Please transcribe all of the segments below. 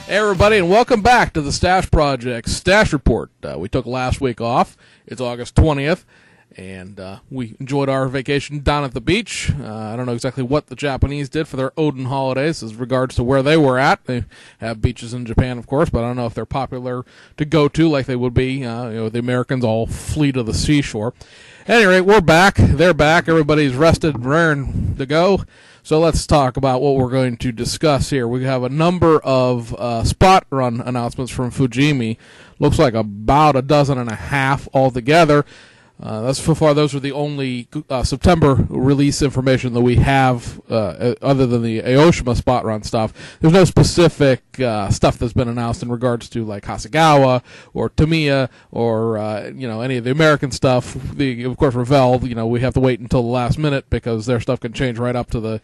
Hey everybody, and welcome back to the Stash Project Stash Report. We took last week off. It's August 20th, and we enjoyed our vacation down at the beach. I don't know exactly what the Japanese did for their Odin holidays as regards to where they were at. They have beaches in Japan, of course, but I don't know if they're popular to go to like they would be. The Americans all flee to the seashore. At any rate, we're back. They're back. Everybody's rested, raring to go. So let's talk about what we're going to discuss here. We have a number of spot run announcements from Fujimi. Looks like about a dozen and a half altogether. That's so far. Those are the only September release information that we have, other than the Aoshima spot run stuff. There's no specific stuff that's been announced in regards to like Hasegawa or Tamiya or any of the American stuff. Of course, Revell. We have to wait until the last minute because their stuff can change right up to the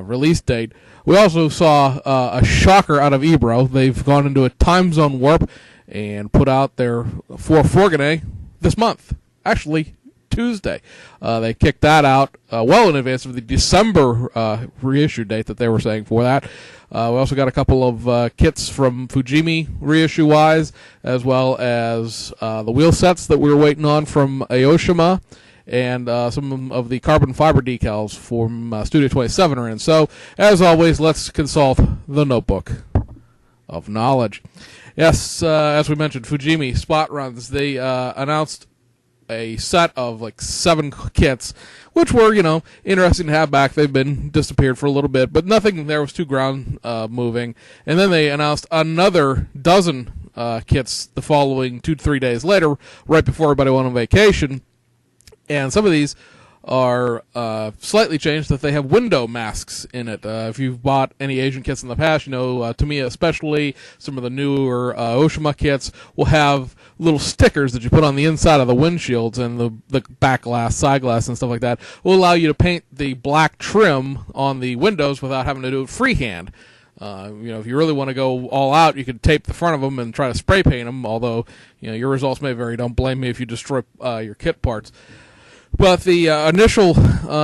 release date. We also saw a shocker out of Ebro. They've gone into a time zone warp and put out their For Forgane this month. Actually, Tuesday. They kicked that out well in advance of the December reissue date that they were saying for that. We also got a couple of kits from Fujimi reissue-wise, as well as the wheel sets that we were waiting on from Aoshima, and some of the carbon fiber decals from Studio 27 are in. So, as always, let's consult the notebook of knowledge. Yes, as we mentioned, Fujimi spot runs. They announced a set of like 7 kits, which were, interesting to have back. They've been disappeared for a little bit, but nothing there was too ground moving. And then they announced another dozen kits the following 2 to 3 days later, right before everybody went on vacation. And some of these are slightly changed, that they have window masks in it. If you've bought any Asian kits in the past, Tamiya especially, some of the newer Oshima kits will have little stickers that you put on the inside of the windshields, and the back glass, side glass, and stuff like that will allow you to paint the black trim on the windows without having to do it freehand. If you really want to go all out, you could tape the front of them and try to spray paint them, although your results may vary. Don't blame me if you destroy your kit parts. But the initial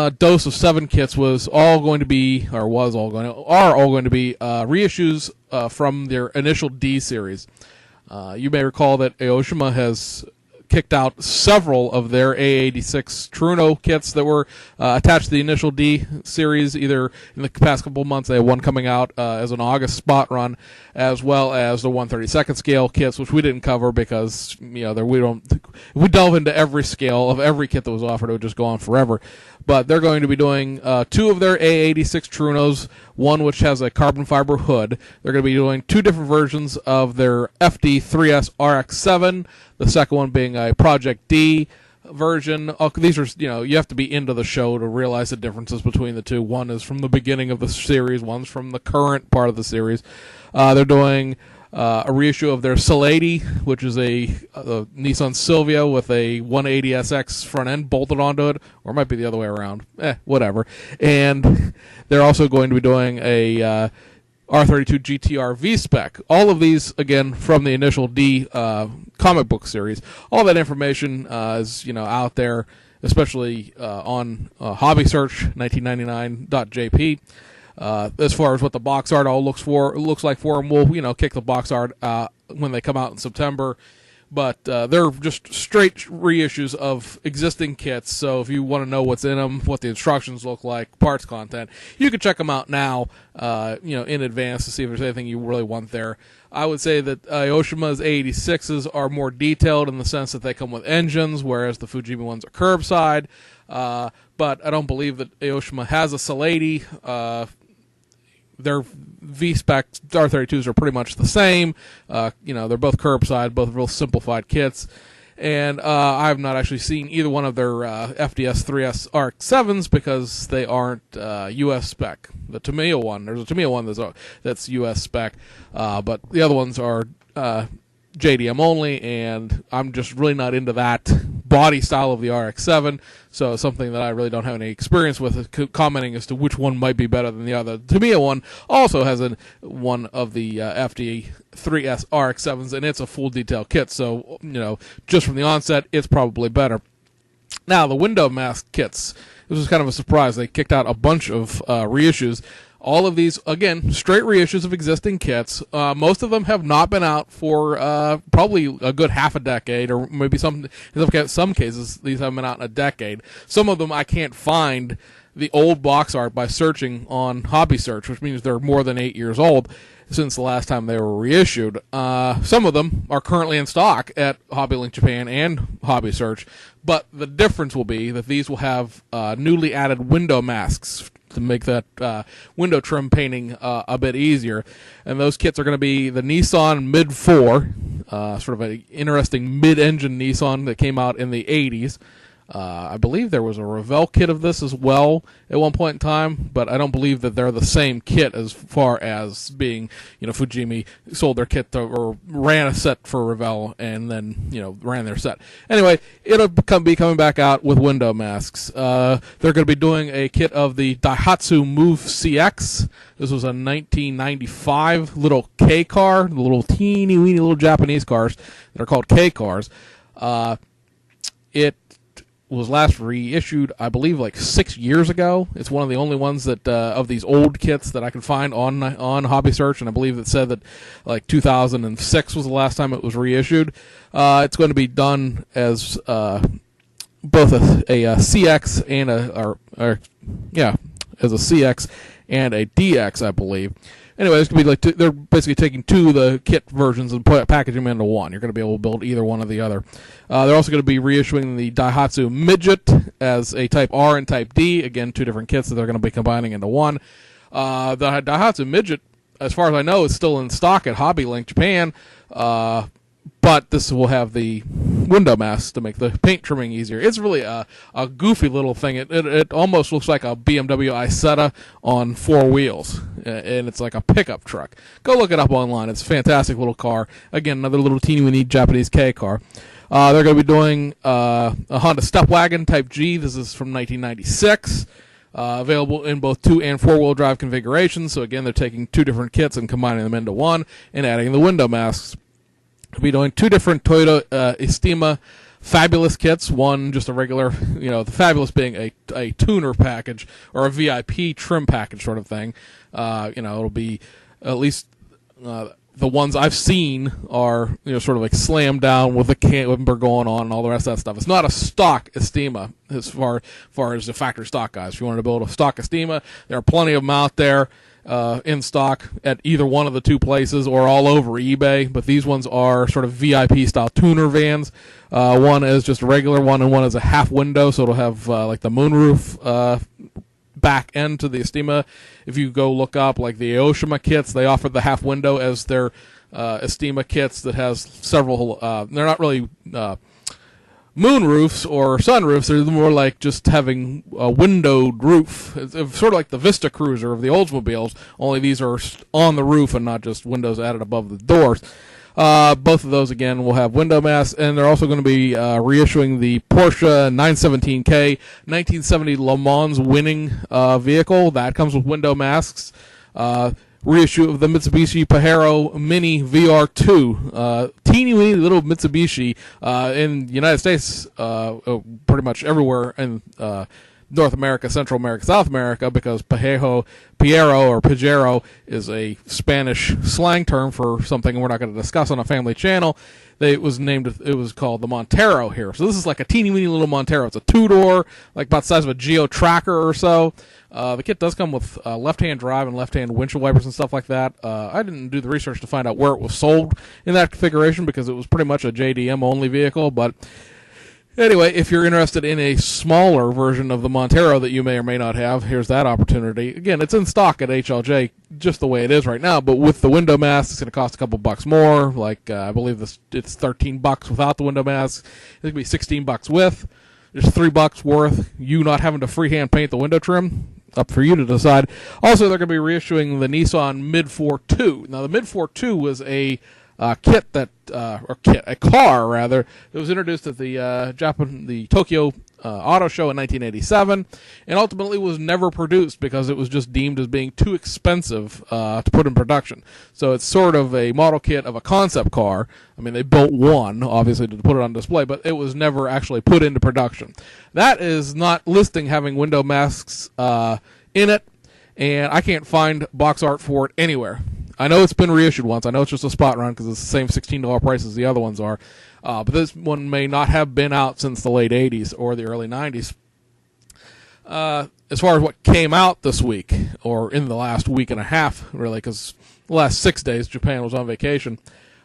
dose of 7 kits are all going to be reissues from their initial D series. You may recall that Aoshima has kicked out several of their A86 Truno kits that were attached to the initial D series, either in the past couple of months. They have one coming out as an August spot run, as well as the 1/32 scale kits, which we didn't cover because if we delve into every scale of every kit that was offered, it would just go on forever. But they're going to be doing 2 of their A86 Trunos, one which has a carbon fiber hood. They're going to be doing 2 different versions of their FD3S RX7, the second one being a Project D version. These are, you have to be into the show to realize the differences between the two. One is from the beginning of the series, one's from the current part of the series. They're doing a reissue of their Cel80, which is a Nissan Silvia with a 180SX front end bolted onto it, or it might be the other way around. Whatever. And they're also going to be doing a R32 GTR V-Spec. All of these, again, from the initial D comic book series. All that information is, out there, especially on Hobby Search 1999.jp. As far as what the box art all looks like for them, we'll kick the box art when they come out in September. But they're just straight reissues of existing kits. So if you want to know what's in them, what the instructions look like, parts content, you can check them out now, in advance to see if there's anything you really want there. I would say that Aoshima's A86s are more detailed in the sense that they come with engines, whereas the Fujimi ones are curbside. But I don't believe that Aoshima has a Cel80. Their V-Spec R32s are pretty much the same. They're both curbside, both real simplified kits. And I have not actually seen either one of their FDS 3S RX-7s because they aren't U.S. spec. The Tamiya one, there's a Tamiya one that's U.S. spec, but the other ones are JDM only, and I'm just really not into that body style of the RX-7, so something that I really don't have any experience with is commenting as to which one might be better than the other. The Tamiya one also has one of the FD 3S RX-7s, and it's a full detail kit, so, just from the onset, it's probably better. Now, the window mask kits, this was kind of a surprise. They kicked out a bunch of reissues. All of these, again, straight reissues of existing kits. Most of them have not been out for probably a good half a decade, or maybe in some cases these haven't been out in a decade. Some of them I can't find the old box art by searching on Hobby Search, which means they're more than 8 years old since the last time they were reissued. Some of them are currently in stock at Hobby Link Japan and Hobby Search, but the difference will be that these will have newly added window masks to make that window trim painting a bit easier. And those kits are going to be the Nissan Mid 4, sort of an interesting mid-engine Nissan that came out in the 80s. I believe there was a Revell kit of this as well at one point in time, but I don't believe that they're the same kit as far as being, Fujimi sold their kit or ran a set for Revell and then, ran their set. Anyway, it'll be coming back out with window masks. They're going to be doing a kit of the Daihatsu Move CX. This was a 1995 little K car, the little teeny weeny little Japanese cars that are called K cars. It was last reissued, I believe, like 6 years ago. It's one of the only ones that of these old kits that I can find on Hobby Search, and I believe it said that like 2006 was the last time it was reissued. It's going to be done as both a CX and as a CX and a DX, I believe. Anyway, it's going to be they're basically taking two of the kit versions and packaging them into one. You're going to be able to build either one or the other. They're also going to be reissuing the Daihatsu Midget as a Type R and Type D. Again, two different kits that they're going to be combining into one. The Daihatsu Midget, as far as I know, is still in stock at Hobby Link Japan, but this will have the window masks to make the paint trimming easier. It's really a goofy little thing. It almost looks like a BMW Isetta on four wheels, and it's like a pickup truck. Go look it up online. It's a fantastic little car. Again, another little teeny-weeny Japanese K car. They're going to be doing a Honda Stepwagon Type G. This is from 1996. Available in both 2- and 4-wheel drive configurations. So again, they're taking two different kits and combining them into one and adding the window masks. We'll be doing two different Toyota Estima Fabulous kits. One just a regular, the Fabulous being a tuner package or a VIP trim package sort of thing. It'll be at least the ones I've seen are sort of like slammed down with the camber going on and all the rest of that stuff. It's not a stock Estima as far as the factory stock guys. If you wanted to build a stock Estima, there are plenty of them out there. In stock at either one of the two places or all over eBay, but these ones are sort of VIP style tuner vans. One is just a regular one, and one is a half window, so it'll have like the moonroof back end to the Estima. If you go look up like the Aoshima kits, they offer the half window as their Estima kits that has several. They're not really moonroofs or sunroofs. They're more like just having a windowed roof. It's sort of like the Vista Cruiser of the Oldsmobiles, only these are on the roof and not just windows added above the doors. Both of those, again, will have window masks, and they're also going to be reissuing the Porsche 917K 1970 Le Mans winning vehicle. That comes with window masks. Reissue of the Mitsubishi Pajero Mini VR2. Teeny-weeny little Mitsubishi in the United States, pretty much everywhere in North America, Central America, South America, because Pajero is a Spanish slang term for something we're not going to discuss on a family channel. It was called the Montero here. So this is like a teeny-weeny little Montero. It's a two-door, like about the size of a Geo Tracker or so. The kit does come with left-hand drive and left-hand windshield wipers and stuff like that. I didn't do the research to find out where it was sold in that configuration because it was pretty much a JDM-only vehicle. But anyway, if you're interested in a smaller version of the Montero that you may or may not have, here's that opportunity. Again, it's in stock at HLJ just the way it is right now, but with the window masks, it's going to cost a couple bucks more. Like, I believe it's $13 without the window masks. It's going to be $16 with. There's $3 worth you not having to freehand paint the window trim. Up for you to decide. Also, they're going to be reissuing the Nissan Mid 4-2. Now, the Mid 4-2 was a car rather, that was introduced at the Tokyo Auto Show in 1987, and ultimately was never produced because it was just deemed as being too expensive to put in production. So it's sort of a model kit of a concept car. I mean, they built one, obviously, to put it on display, but it was never actually put into production. That is not listing having window masks in it, and I can't find box art for it anywhere. I know it's been reissued once. I know it's just a spot run because it's the same $16 price as the other ones are. But this one may not have been out since the late 80s or the early 90s. As far as what came out this week, or in the last week and a half, really, because the last 6 days Japan was on vacation,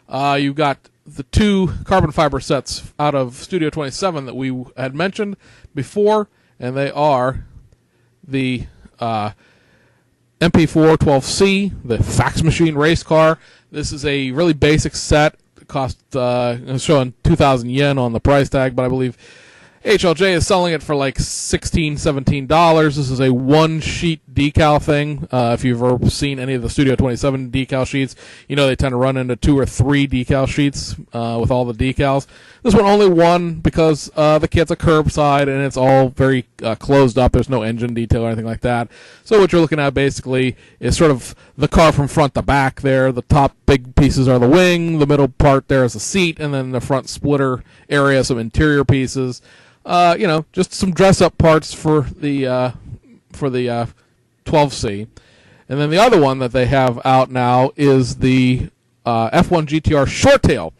you got the 2 carbon fiber sets out of Studio 27 that we had mentioned before, and they are the MP4 12C, the fax machine race car. This is a really basic set. It cost it's showing 2,000 yen on the price tag, but I believe HLJ is selling it for like $16, $17. This is a one-sheet decal thing. If you've ever seen any of the Studio 27 decal sheets, you know they tend to run into 2 or 3 decal sheets with all the decals. This one only one because the kit's a curbside and it's all very closed up. There's no engine detail or anything like that. So what you're looking at basically is sort of the car from front to back there. The top big pieces are the wing, the middle part there is the seat, and then the front splitter area, some interior pieces. Just some dress-up parts for the 12C. And then the other one that they have out now is the F1 GTR Short Tail.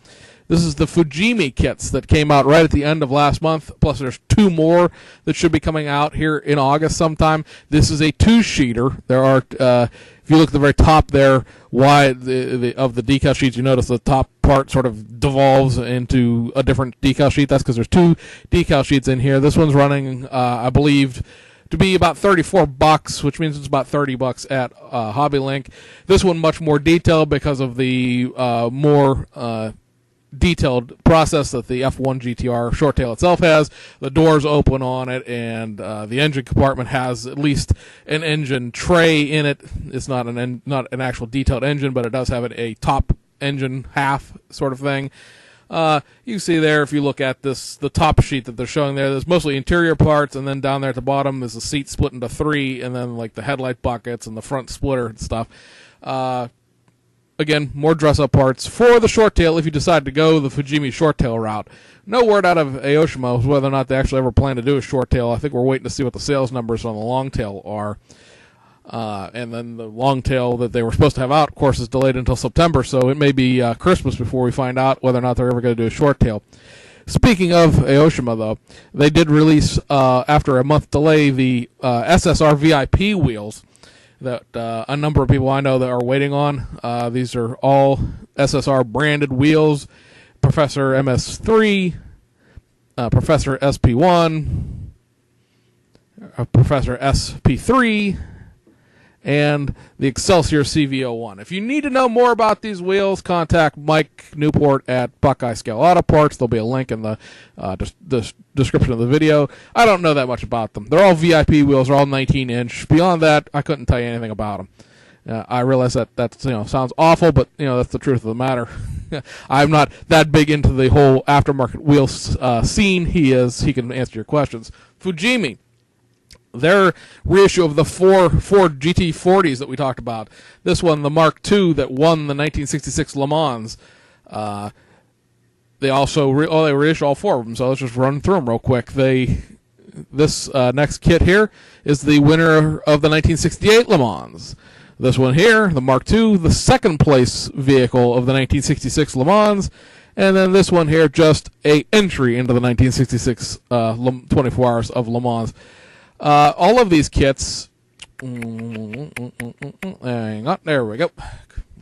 This is the Fujimi kits that came out right at the end of last month, plus there's 2 more that should be coming out here in August sometime. This is a 2-sheeter. There are, if you look at the very top there, of the decal sheets, you notice the top part sort of devolves into a different decal sheet. That's because there's 2 decal sheets in here. This one's running, I believe, to be about $34, which means it's about $30 at Hobby Link. This one much more detailed because of the more detailed process that the F1 GTR Short Tail itself has. The doors open on it, and the engine compartment has at least an engine tray in it. It's not an actual detailed engine, but it does have a top engine half sort of thing. You can see there, if you look at the top sheet that they're showing there, there's mostly interior parts, and then down there at the bottom there's a seat split into 3, and then like the headlight buckets and the front splitter and stuff. Again, more dress-up parts for the short tail if you decide to go the Fujimi short tail route. No word out of Aoshima whether or not they actually ever plan to do a short tail. I think we're waiting to see what the sales numbers on the long tail are. And then the long tail that they were supposed to have out, of course, is delayed until September, so it may be Christmas before we find out whether or not they're ever going to do a short tail. Speaking of Aoshima, though, they did release, after a month delay, the SSR VIP wheels that a number of people I know that are waiting on. These are all SSR branded wheels. Professor MS3, Professor SP1, Professor SP3, and the Excelsior CVO1. If you need to know more about these wheels, contact Mike Newport at Buckeye Scale Auto Parts. There'll be a link in the description of the video. I don't know that much about them. They're all VIP wheels. They're all 19-inch. Beyond that, I couldn't tell you anything about them. I realize that sounds awful, but that's the truth of the matter. I'm not that big into the whole aftermarket wheels scene. He is. He can answer your questions. Fujimi. Their reissue of the four GT40s that we talked about. This one, the Mark II that won the 1966 Le Mans. They also they reissue all 4 of them. So let's just run through them real quick. This next kit here is the winner of the 1968 Le Mans. This one here, the Mark II, the second place vehicle of the 1966 Le Mans. And then this one here, just a entry into the 1966 24 Hours of Le Mans. All of these kits, hang on, there we go.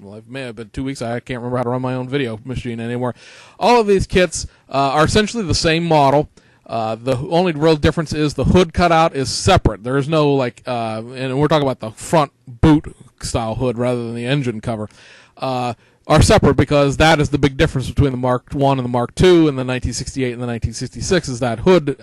Well, it may have been 2 weeks. I can't remember how to run my own video machine anymore. All of these kits are essentially the same model. The only real difference is the hood cutout is separate. There is no and we're talking about the front boot style hood rather than the engine cover. Are separate because that is the big difference between the Mark I and the Mark II and the 1968 and the 1966 is that hood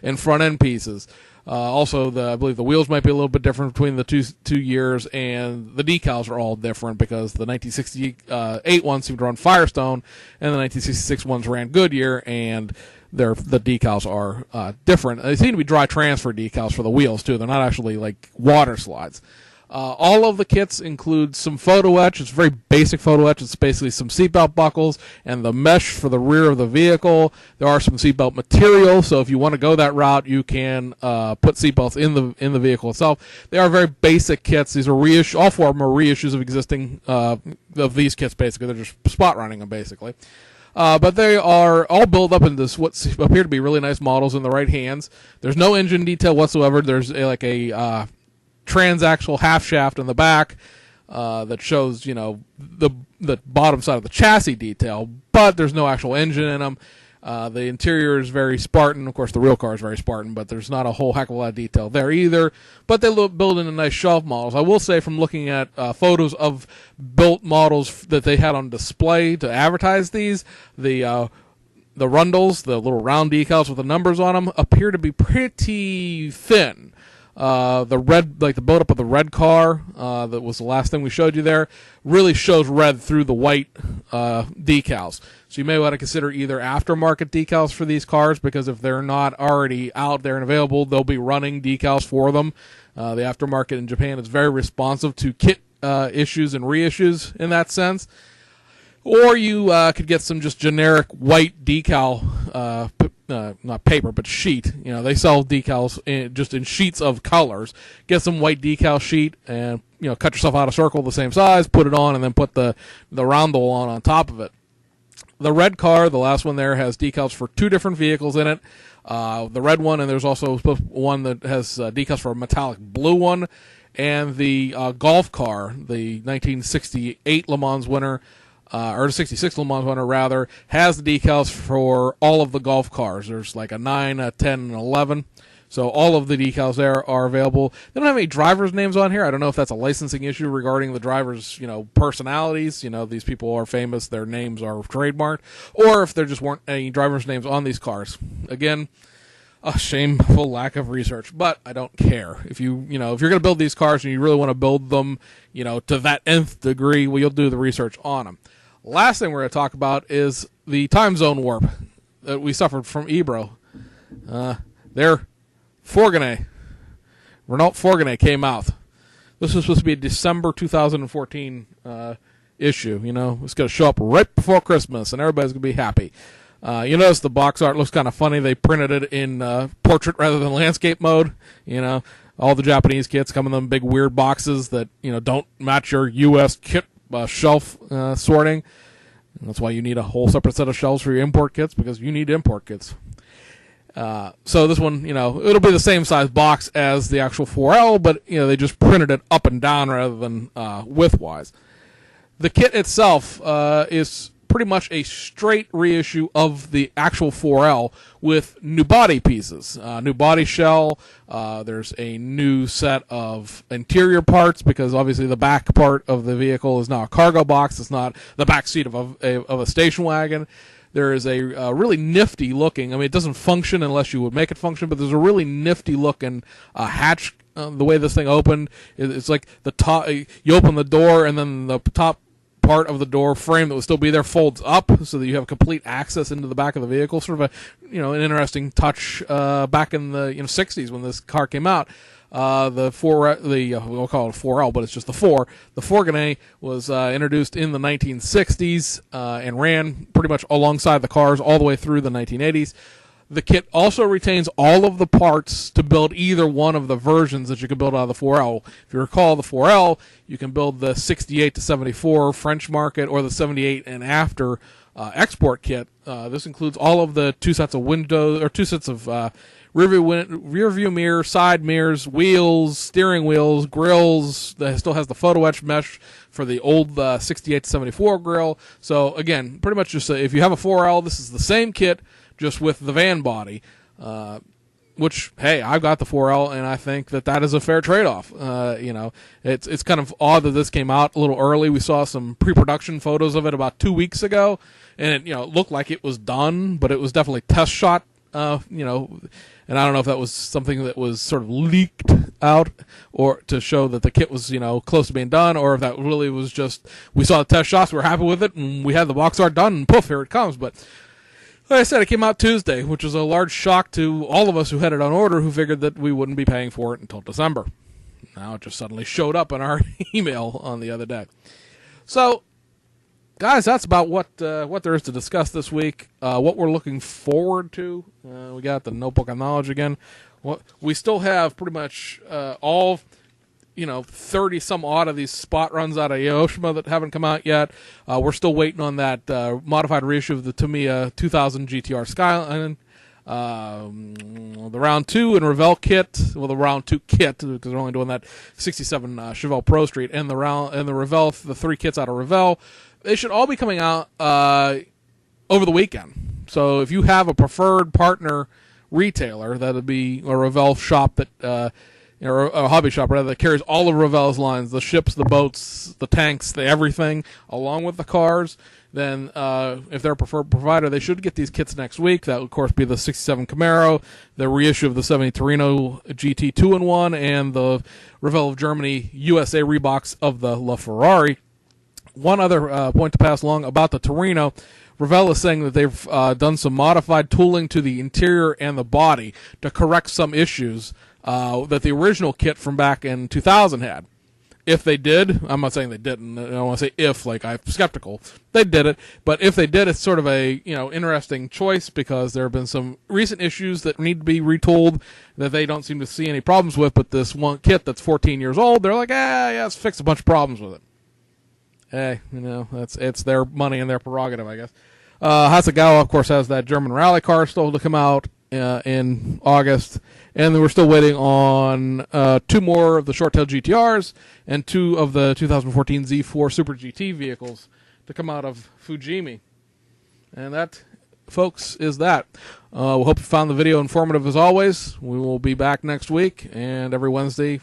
and front end pieces. Also, I believe the wheels might be a little bit different between the two years, and the decals are all different because the 1968 ones seem to run Firestone, and the 1966 ones ran Goodyear, and the decals are different. They seem to be dry transfer decals for the wheels too. They're not actually like water slides. All of the kits include some photo etch. It's very basic photo etch. It's basically some seatbelt buckles and the mesh for the rear of the vehicle. There are some seatbelt material, so if you want to go that route, you can put seatbelts in the vehicle itself. They are very basic kits. These are all four of them are reissues of existing of these kits. Basically, they're just spot running them basically. But they are all built up into what appear to be really nice models in the right hands. There's no engine detail whatsoever. There's a transaxle half shaft in the back that shows, the bottom side of the chassis detail, but there's no actual engine in them. The interior is very Spartan. Of course, the real car is very Spartan, but there's not a whole heck of a lot of detail there either. But they build into nice shelf models. I will say, from looking at photos of built models that they had on display to advertise these, the Rundles, the little round decals with the numbers on them, appear to be pretty thin. The red, the buildup of the red car, that was the last thing we showed you there, really shows red through the white decals. So you may want to consider either aftermarket decals for these cars, because if they're not already out there and available, they'll be running decals for them. The aftermarket in Japan is very responsive to kit issues and reissues in that sense. Or you could get some just generic white decal, not paper, but sheet. They sell decals just in sheets of colors. Get some white decal sheet and, cut yourself out a circle the same size, put it on, and then put the roundel on top of it. The red car, the last one there, has decals for two different vehicles in it. The red one, and there's also one that has decals for a metallic blue one. And the Golf car, the 1968 Le Mans winner, or 66 Le Mans winner rather, has the decals for all of the Golf cars. There's like a 9, a 10, and 11. So all of the decals there are available. They don't have any drivers' names on here. I don't know if that's a licensing issue regarding the drivers', personalities. These people are famous, their names are trademarked, or if there just weren't any drivers' names on these cars. Again, a shameful lack of research, but I don't care. If if you're going to build these cars and you really want to build them, to that nth degree, well, you'll do the research on them. Last thing we're going to talk about is the time zone warp that we suffered from Ebro. Their Renault Fourgonay came out. This was supposed to be a December 2014 issue. It's going to show up right before Christmas, and everybody's going to be happy. You notice the box art looks kind of funny. They printed it in portrait rather than landscape mode. All the Japanese kits come in them big weird boxes that don't match your U.S. kit shelf sorting. And that's why you need a whole separate set of shelves for your import kits, because you need import kits. So this one, it'll be the same size box as the actual 4L, but they just printed it up and down rather than widthwise. The kit itself is pretty much a straight reissue of the actual 4L with new body pieces, new body shell. There's a new set of interior parts, because obviously the back part of the vehicle is now a cargo box. It's not the back seat of a station wagon. There is a really nifty looking, it doesn't function unless you would make it function, but there's a really nifty looking hatch. The way this thing opened, it's like the top, you open the door and then the top part of the door frame that would still be there folds up so that you have complete access into the back of the vehicle. Sort of an interesting touch back in the 60s when this car came out. We'll call it a 4L, but it's just the 4. The Fourgonay was introduced in the 1960s and ran pretty much alongside the cars all the way through the 1980s. The kit also retains all of the parts to build either one of the versions that you can build out of the 4L. If you recall the 4L, you can build the 68 to 74 French market or the 78 and after export kit. This includes all of the two sets of rear view mirror, side mirrors, wheels, steering wheels, grills. That still has the photo etch mesh for the old 68 to 74 grill. So again, pretty much just if you have a 4L, this is the same kit, just with the van body, which, hey, I've got the 4L, and I think that is a fair trade-off. It's kind of odd that this came out a little early. We saw some pre-production photos of it about 2 weeks ago, and it looked like it was done, but it was definitely test shot, and I don't know if that was something that was sort of leaked out or to show that the kit was, close to being done, or if that really was just, we saw the test shots, we were happy with it, and we had the box art done, and poof, here it comes. But like I said, it came out Tuesday, which was a large shock to all of us who had it on order, who figured that we wouldn't be paying for it until December. Now it just suddenly showed up in our email on the other day. So, guys, that's about what there is to discuss this week. What we're looking forward to. We got the Notebook of Knowledge again. We still have pretty much all 30 some odd of these spot runs out of Yoshima that haven't come out yet. We're still waiting on that modified reissue of the Tamiya 2000 GTR Skyline. The round 2 and Revell kit. Well, the round 2 kit, because they're only doing that 67 Chevelle Pro Street, and the Revell, the 3 kits out of Revell. They should all be coming out over the weekend. So if you have a preferred partner retailer, that would be a Revell shop that, or a hobby shop rather, that carries all of Revell's lines, the ships, the boats, the tanks, the everything, along with the cars, then if they're a preferred provider, they should get these kits next week. That would, of course, be the 67 Camaro, the reissue of the 70 Torino GT 2-in-1, and the Revell of Germany USA rebox of the LaFerrari. One other point to pass along about the Torino. Revell is saying that they've done some modified tooling to the interior and the body to correct some issues that the original kit from back in 2000 had. If they did, I'm not saying they didn't. I don't want to say if, like I'm skeptical. They did it, but if they did, it's sort of a interesting choice because there have been some recent issues that need to be retooled that they don't seem to see any problems with. But this one kit that's 14 years old, they're like, yeah, let's fix a bunch of problems with it. Hey, it's their money and their prerogative, I guess. Hasegawa, of course, has that German rally car still to come out in August, and we're still waiting on 2 more of the short-tail GTRs and 2 of the 2014 Z4 Super GT vehicles to come out of Fujimi. And that, folks, is that. We hope you found the video informative as always. We will be back next week and every Wednesday,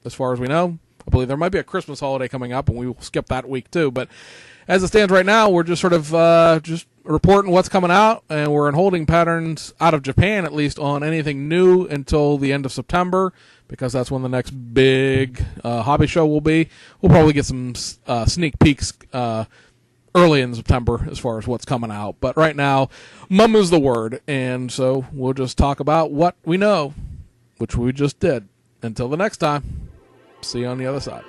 as far as we know. I believe there might be a Christmas holiday coming up, and we will skip that week too. But as it stands right now, we're just sort of just reporting what's coming out, and we're in holding patterns out of Japan, at least, on anything new until the end of September, because that's when the next big hobby show will be. We'll probably get some sneak peeks early in September as far as what's coming out. But right now, mum is the word, and so we'll just talk about what we know, which we just did. Until the next time. See you on the other side.